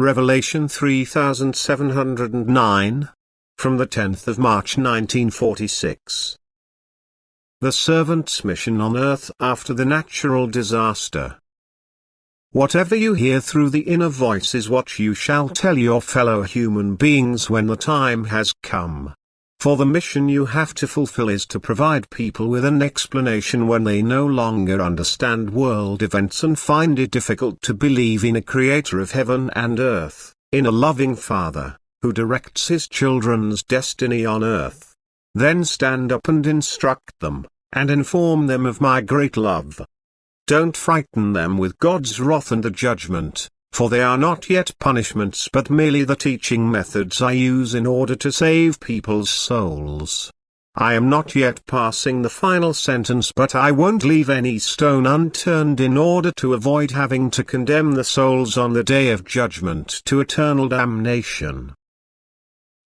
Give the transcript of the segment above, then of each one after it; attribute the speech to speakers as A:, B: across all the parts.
A: Revelation 3709. From the 10th of March 1946. The servant's mission on earth after the natural disaster. Whatever you hear through the inner voice is what you shall tell your fellow human beings when the time has come. For the mission you have to fulfill is to provide people with an explanation when they no longer understand world events and find it difficult to believe in a creator of heaven and earth, in a loving Father, who directs his children's destiny on earth. Then stand up and instruct them, and inform them of my great love. Don't frighten them with God's wrath and the judgment, for they are not yet punishments but merely the teaching methods I use in order to save people's souls. I am not yet passing the final sentence, but I won't leave any stone unturned in order to avoid having to condemn the souls on the day of judgment to eternal damnation.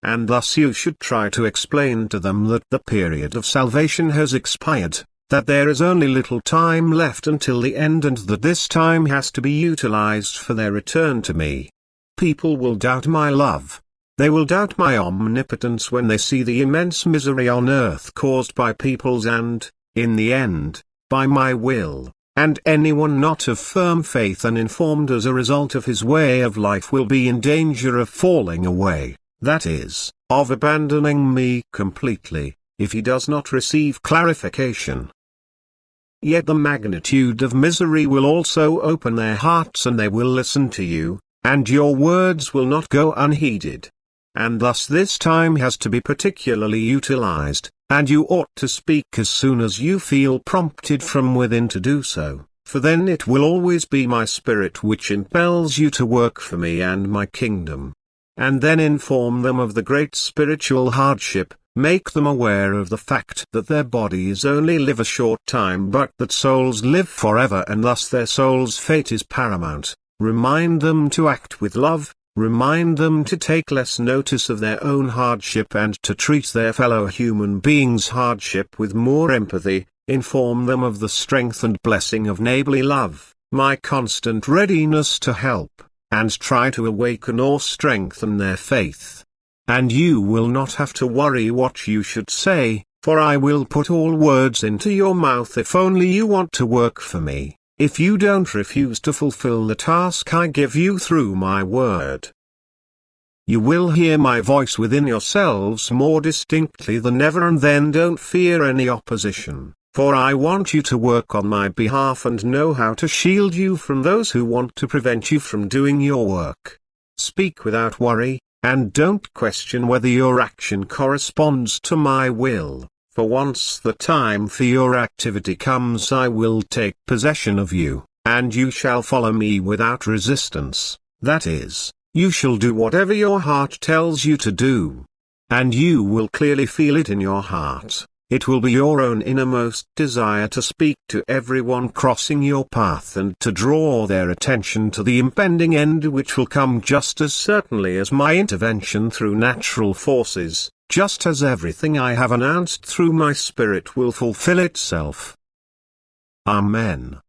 A: And thus you should try to explain to them that the period of salvation has expired, that there is only little time left until the end, and that this time has to be utilized for their return to me. People will doubt my love. They will doubt my omnipotence when they see the immense misery on earth caused by peoples and, in the end, by my will, and anyone not of firm faith and informed as a result of his way of life will be in danger of falling away, that is, of abandoning me completely, if he does not receive clarification. Yet the magnitude of misery will also open their hearts and they will listen to you, and your words will not go unheeded. And thus this time has to be particularly utilized, and you ought to speak as soon as you feel prompted from within to do so, for then it will always be my spirit which impels you to work for me and my kingdom. And then inform them of the great spiritual hardship. Make them aware of the fact that their bodies only live a short time but that souls live forever and thus their soul's fate is paramount. Remind them to act with love, remind them to take less notice of their own hardship and to treat their fellow human beings' hardship with more empathy. Inform them of the strength and blessing of neighborly love, my constant readiness to help, and try to awaken or strengthen their faith. And you will not have to worry what you should say, for I will put all words into your mouth if only you want to work for me, if you don't refuse to fulfill the task I give you through my word. You will hear my voice within yourselves more distinctly than ever, and then don't fear any opposition, for I want you to work on my behalf and know how to shield you from those who want to prevent you from doing your work. Speak without worry, and don't question whether your action corresponds to my will, for once the time for your activity comes I will take possession of you, and you shall follow me without resistance, that is, you shall do whatever your heart tells you to do. And you will clearly feel it in your heart. It will be your own innermost desire to speak to everyone crossing your path and to draw their attention to the impending end which will come just as certainly as my intervention through natural forces, just as everything I have announced through my spirit will fulfill itself. Amen.